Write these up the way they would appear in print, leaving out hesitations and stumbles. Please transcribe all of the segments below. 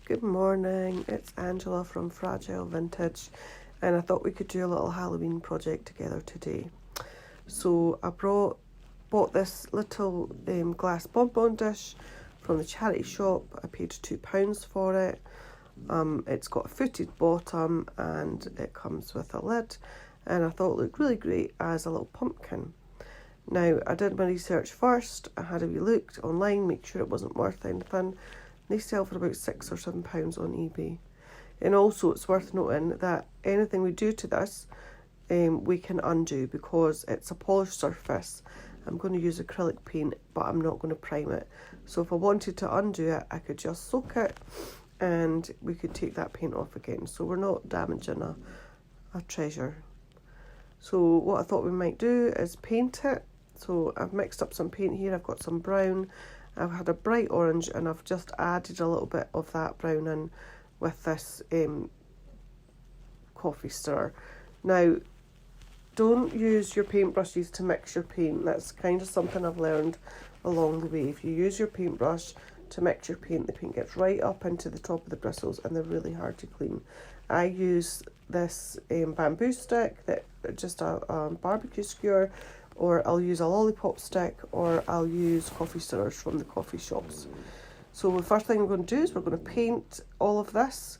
Good morning, it's Angela from Fragile Vintage, and I thought we could do a little Halloween project together today. So I bought this little glass bonbon dish from the charity shop. I paid £2 for it. It's got a footed bottom and it comes with a lid, and I thought it looked really great as a little pumpkin. Now, I did my research first. I had a wee look online, make sure it wasn't worth anything. They sell for about £6 or £7 on eBay. And also, it's worth noting that anything we do to this, we can undo because it's a polished surface. I'm going to use acrylic paint, but I'm not going to prime it. So if I wanted to undo it, I could just soak it and we could take that paint off again. So we're not damaging a treasure. So what I thought we might do is paint it. So I've mixed up some paint here. I've got some brown. I've had a bright orange and I've just added a little bit of that brown in with this coffee stirrer. Now, don't use your paintbrushes to mix your paint. That's kind of something I've learned along the way. If you use your paintbrush to mix your paint, the paint gets right up into the top of the bristles and they're really hard to clean. I use this bamboo stick, that just a barbecue skewer, or I'll use a lollipop stick, or I'll use coffee stirrers from the coffee shops. So the first thing we're going to do is we're going to paint all of this,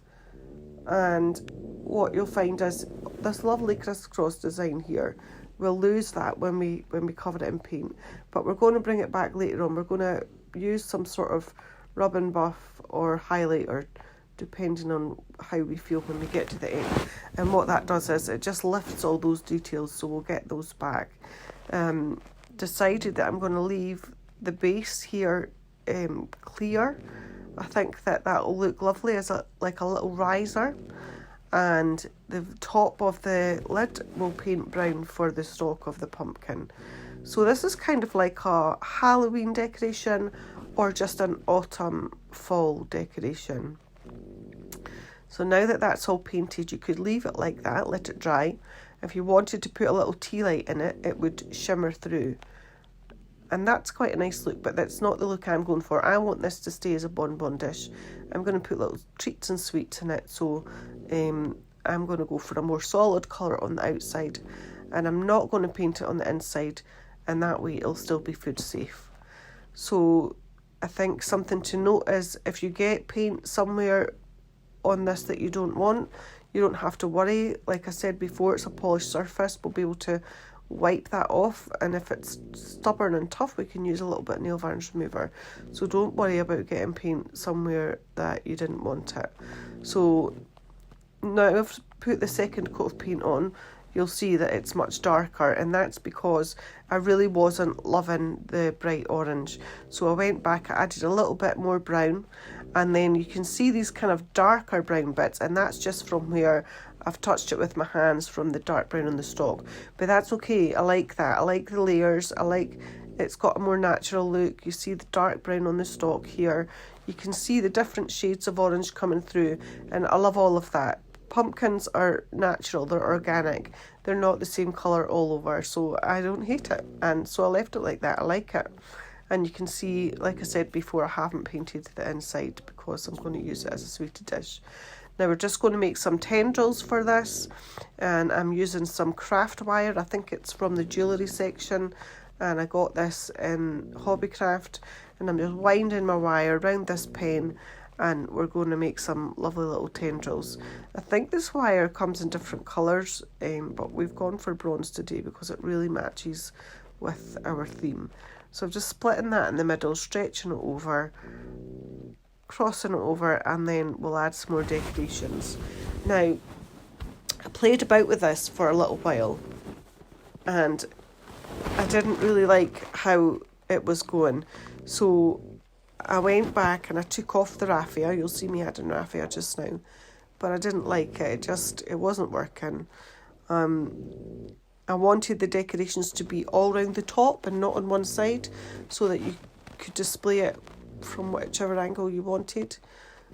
and what you'll find is this lovely crisscross design here. We'll lose that when we cover it in paint, but we're going to bring it back later on. We're going to use some sort of rub and buff or highlighter, depending on how we feel when we get to the end. And what that does is it just lifts all those details, so we'll get those back. Decided that I'm going to leave the base here clear. I think that will look lovely as like a little riser, and the top of the lid will paint brown for the stalk of the pumpkin. So this is kind of like a Halloween decoration or just an autumn fall decoration. So now that that's all painted, you could leave it like that, let it dry. If you wanted to put a little tea light in it, it would shimmer through. And that's quite a nice look, but that's not the look I'm going for. I want this to stay as a bonbon dish. I'm going to put little treats and sweets in it, so I'm going to go for a more solid colour on the outside, and I'm not going to paint it on the inside, and that way it'll still be food safe. So I think something to note is if you get paint somewhere on this that you don't want, you don't have to worry. Like I said before, it's a polished surface. We'll be able to wipe that off, and if it's stubborn and tough, we can use a little bit of nail varnish remover. So don't worry about getting paint somewhere that you didn't want it. So now I've put the second coat of paint on, you'll see that it's much darker, and that's because I really wasn't loving the bright orange. So I went back, I added a little bit more brown, and then you can see these kind of darker brown bits, and that's just from where I've touched it with my hands from the dark brown on the stalk. But that's okay, I like that. I like the layers, it's got a more natural look. You see the dark brown on the stalk here. You can see the different shades of orange coming through, and I love all of that. Pumpkins are natural, they're organic, they're not the same colour all over, so I don't hate it, and so I left it like that. I like it. And you can see, like I said before, I haven't painted the inside because I'm going to use it as a sweetie dish. Now we're just going to make some tendrils for this, and I'm using some craft wire. I think it's from the jewellery section, and I got this in Hobbycraft, and I'm just winding my wire around this pen, and we're going to make some lovely little tendrils. I think this wire comes in different colours, but we've gone for bronze today because it really matches with our theme. So I'm just splitting that in the middle, stretching it over, crossing it over, and then we'll add some more decorations. Now, I played about with this for a little while, and I didn't really like how it was going. So I went back and I took off the raffia. You'll see me adding raffia just now, but I didn't like it. It wasn't working. I wanted the decorations to be all round the top and not on one side, so that you could display it from whichever angle you wanted.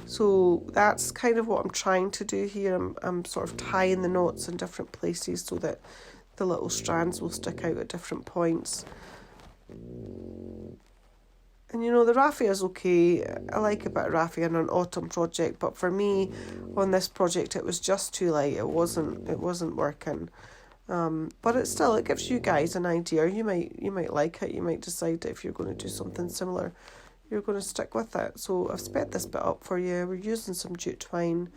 So that's kind of what I'm trying to do here. I'm sort of tying the knots in different places so that the little strands will stick out at different points. And you know, the raffia is okay. I like a bit of raffia in an autumn project, but for me, on this project, it was just too light. It wasn't working. But it gives you guys an idea. You might like it. You might decide that if you're going to do something similar, you're going to stick with it. So I've sped this bit up for you. We're using some jute twine.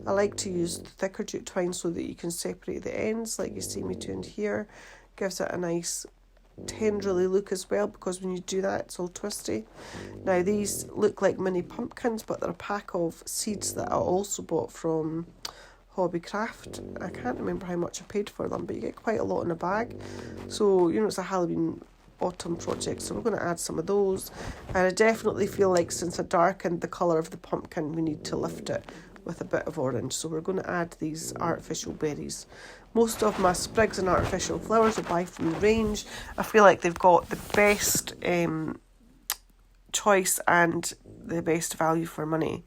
I like to use the thicker jute twine so that you can separate the ends, like you see me doing here. Gives it a nice tendrily look as well, because when you do that it's all twisty. Now these look like mini pumpkins, but they're a pack of seeds that I also bought from Hobbycraft. I can't remember how much I paid for them, but you get quite a lot in a bag. So you know, it's a Halloween autumn project, so we're going to add some of those. And I definitely feel like since I darkened the colour of the pumpkin, we need to lift it with a bit of orange. So we're going to add these artificial berries. Most of my sprigs and artificial flowers I buy from the range. I feel like they've got the best choice and the best value for money.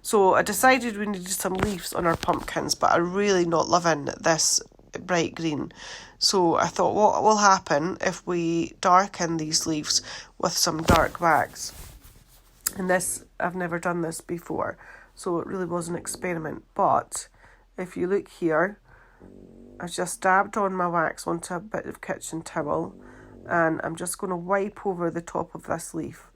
So I decided we needed some leaves on our pumpkins, but I'm really not loving this bright green. So I thought, what will happen if we darken these leaves with some dark wax? And this, I've never done this before, so it really was an experiment. But if you look here, I've just dabbed on my wax onto a bit of kitchen towel, and I'm just going to wipe over the top of this leaf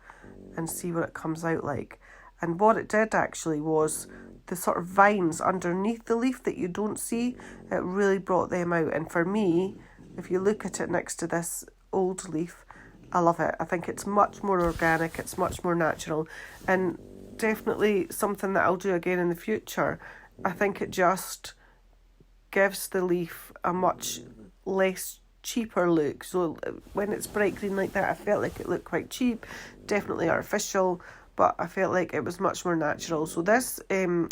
and see what it comes out like. And what it did actually was the sort of vines underneath the leaf that you don't see, it really brought them out. And for me, if you look at it next to this old leaf, I love it. I think it's much more organic, it's much more natural, and definitely something that I'll do again in the future. I think it just gives the leaf a much less cheaper look. So when it's bright green like that, I felt like it looked quite cheap, definitely artificial, but I felt like it was much more natural. So this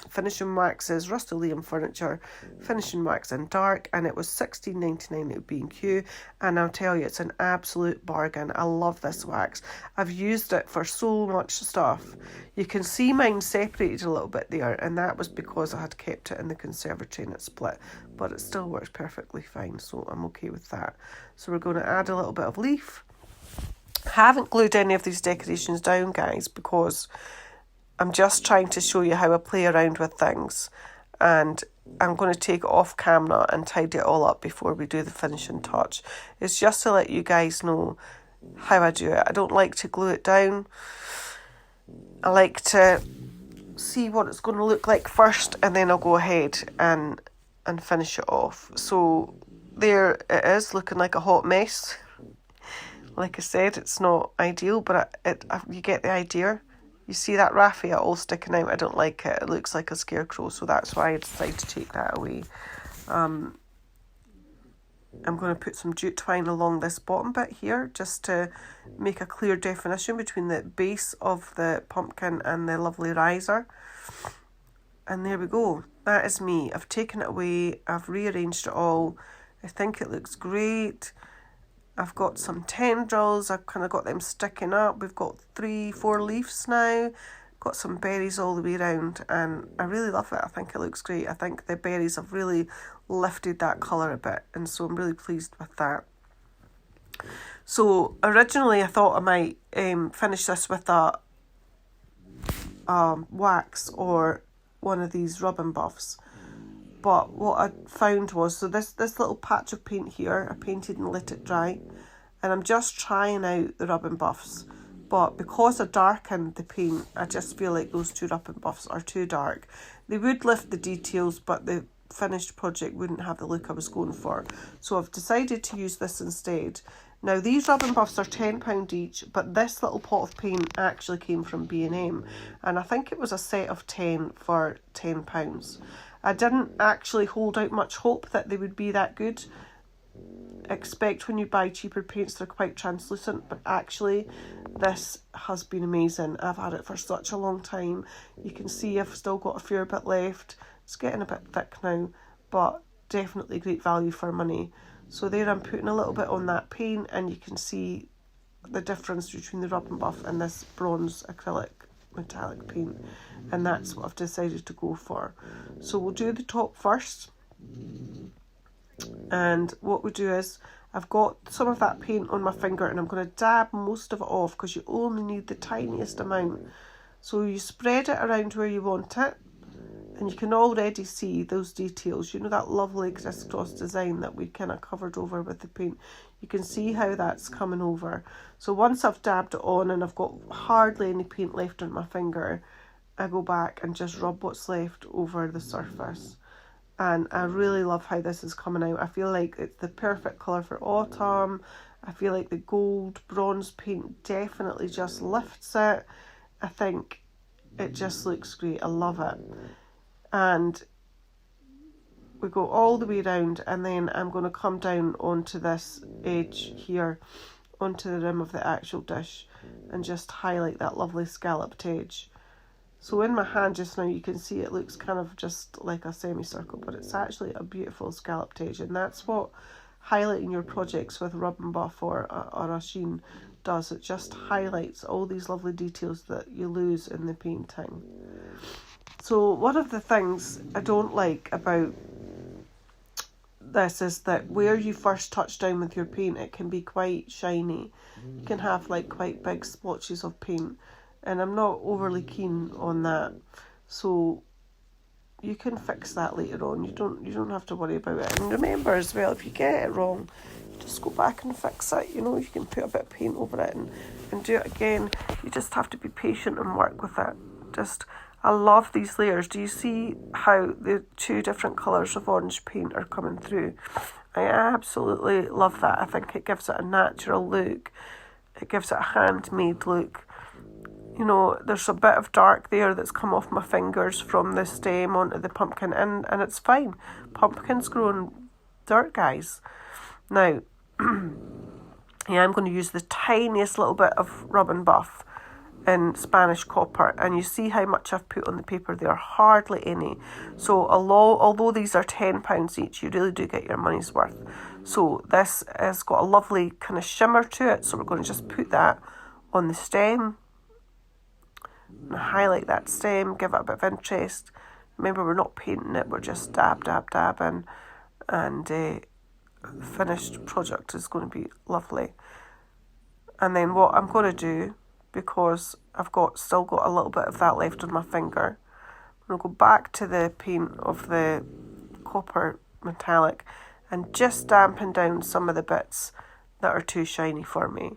finishing wax is Rust-Oleum Furniture finishing wax in dark, and it was $16.99 at B&Q, and I'll tell you, it's an absolute bargain. I love this wax. I've used it for so much stuff. You can see mine separated a little bit there, and that was because I had kept it in the conservatory and it split, but it still works perfectly fine, so I'm okay with that. So we're going to add a little bit of leaf. I haven't glued any of these decorations down, guys, because I'm just trying to show you how I play around with things, and I'm going to take it off camera and tidy it all up before we do the finishing touch. It's just to let you guys know how I do it. I don't like to glue it down. I like to see what it's going to look like first, and then I'll go ahead and finish it off. So there it is, looking like a hot mess. Like I said, it's not ideal, but you get the idea. You see that raffia all sticking out? I don't like it. It looks like a scarecrow, so that's why I decided to take that away. I'm going to put some jute twine along this bottom bit here, just to make a clear definition between the base of the pumpkin and the lovely riser. And there we go. That is me. I've taken it away. I've rearranged it all. I think it looks great. I've got some tendrils, I've kind of got them sticking up. We've got 3-4 leaves now. Got some berries all the way around, and I really love it. I think it looks great. I think the berries have really lifted that colour a bit, and so I'm really pleased with that. So originally I thought I might finish this with a wax or one of these rubbing buffs. But what I found was, so this little patch of paint here, I painted and let it dry. And I'm just trying out the rubbing buffs. But because I darkened the paint, I just feel like those two rubbing buffs are too dark. They would lift the details, but the finished project wouldn't have the look I was going for. So I've decided to use this instead. Now these rubbing buffs are £10 each, but this little pot of paint actually came from B&M. And I think it was a set of 10 for £10. I didn't actually hold out much hope that they would be that good. Expect when you buy cheaper paints they're quite translucent, but actually this has been amazing. I've had it for such a long time. You can see I've still got a fair bit left. It's getting a bit thick now, but definitely great value for money. So there I'm putting a little bit on that paint, and you can see the difference between the rubbing buff and this bronze acrylic metallic paint, and that's what I've decided to go for. So we'll do the top first, and what we do is I've got some of that paint on my finger and I'm going to dab most of it off because you only need the tiniest amount. So you spread it around where you want it, and you can already see those details. You know, that lovely crisscross design that we kind of covered over with the paint. You can see how that's coming over. So once I've dabbed it on and I've got hardly any paint left on my finger, I go back and just rub what's left over the surface. And I really love how this is coming out. I feel like it's the perfect colour for autumn. I feel like the gold bronze paint definitely just lifts it. I think it just looks great. I love it. And we go all the way around, and then I'm going to come down onto this edge here, onto the rim of the actual dish, and just highlight that lovely scalloped edge. So in my hand just now you can see it looks kind of just like a semicircle, but it's actually a beautiful scalloped edge, and that's what highlighting your projects with Rub and Buff or a sheen does. It just highlights all these lovely details that you lose in the painting. So one of the things I don't like about this is that where you first touch down with your paint, it can be quite shiny. You can have like quite big splotches of paint, and I'm not overly keen on that. So you can fix that later on. You don't have to worry about it. And remember as well, if you get it wrong, just go back and fix it. You know, you can put a bit of paint over it and do it again. You just have to be patient and work with it. I love these layers. Do you see how the two different colours of orange paint are coming through? I absolutely love that. I think it gives it a natural look. It gives it a handmade look. You know, there's a bit of dark there that's come off my fingers from the stem onto the pumpkin, and it's fine. Pumpkins grow in dirt, guys. Now, yeah, I'm going to use the tiniest little bit of Rub and Buff in Spanish copper, and you see how much I've put on the paper there, hardly any. So although these are £10 each, you really do get your money's worth. So this has got a lovely kind of shimmer to it, so we're going to just put that on the stem and highlight that stem, give it a bit of interest. Remember, we're not painting it, we're just dabbing, and the finished product is going to be lovely. And then what I'm going to do, because I've still got a little bit of that left on my finger, I'm going to go back to the paint of the copper metallic and just dampen down some of the bits that are too shiny for me.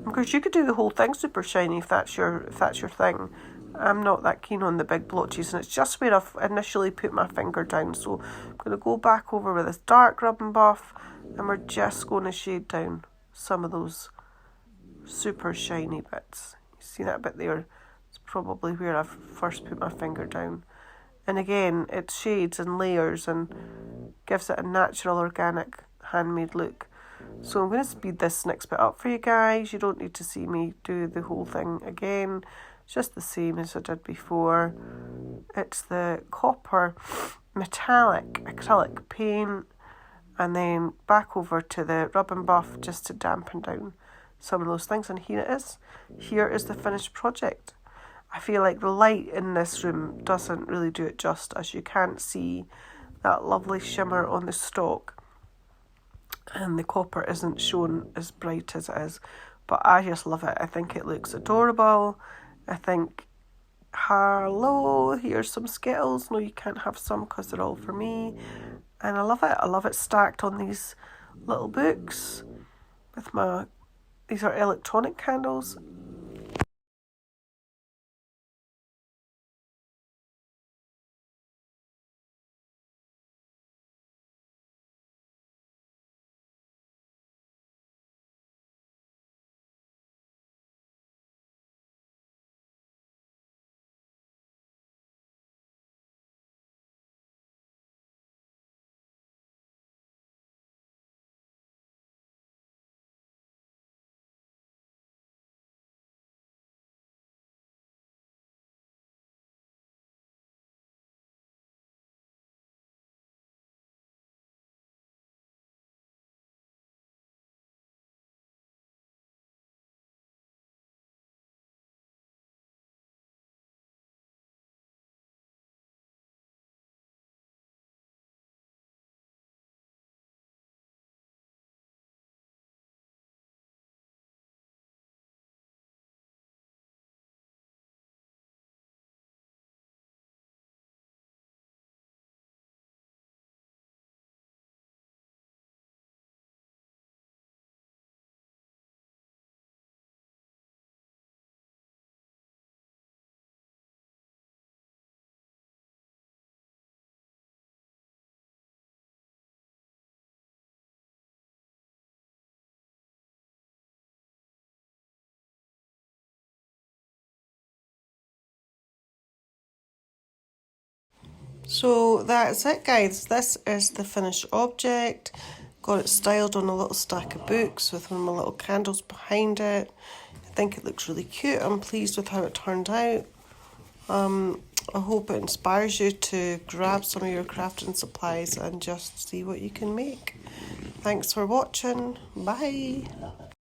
Because you could do the whole thing super shiny if that's your thing. I'm not that keen on the big blotches, and it's just where I've initially put my finger down. So I'm going to go back over with this dark Rub and Buff, and we're just going to shade down some of those super shiny bits. You see that bit there? It's probably where I've first put my finger down. And again, it shades and layers and gives it a natural, organic, handmade look. So I'm going to speed this next bit up for you guys. You don't need to see me do the whole thing again. It's just the same as I did before. It's the copper metallic acrylic paint, and then back over to the Rub and Buff just to dampen down some of those things. And here it is. Here is the finished project. I feel like the light in this room doesn't really do it justice. You can't see that lovely shimmer on the stock, and the copper isn't shown as bright as it is, but I just love it. I think it looks adorable. I think, hello, here's some Skittles. No, you can't have some because they're all for me. And I love it. I love it stacked on these little books with these are electronic candles. So that's it, guys. This is the finished object. Got it styled on a little stack of books with one of my little candles behind it. I think it looks really cute. I'm pleased with how it turned out. I hope it inspires you to grab some of your crafting supplies and just see what you can make. Thanks for watching. Bye.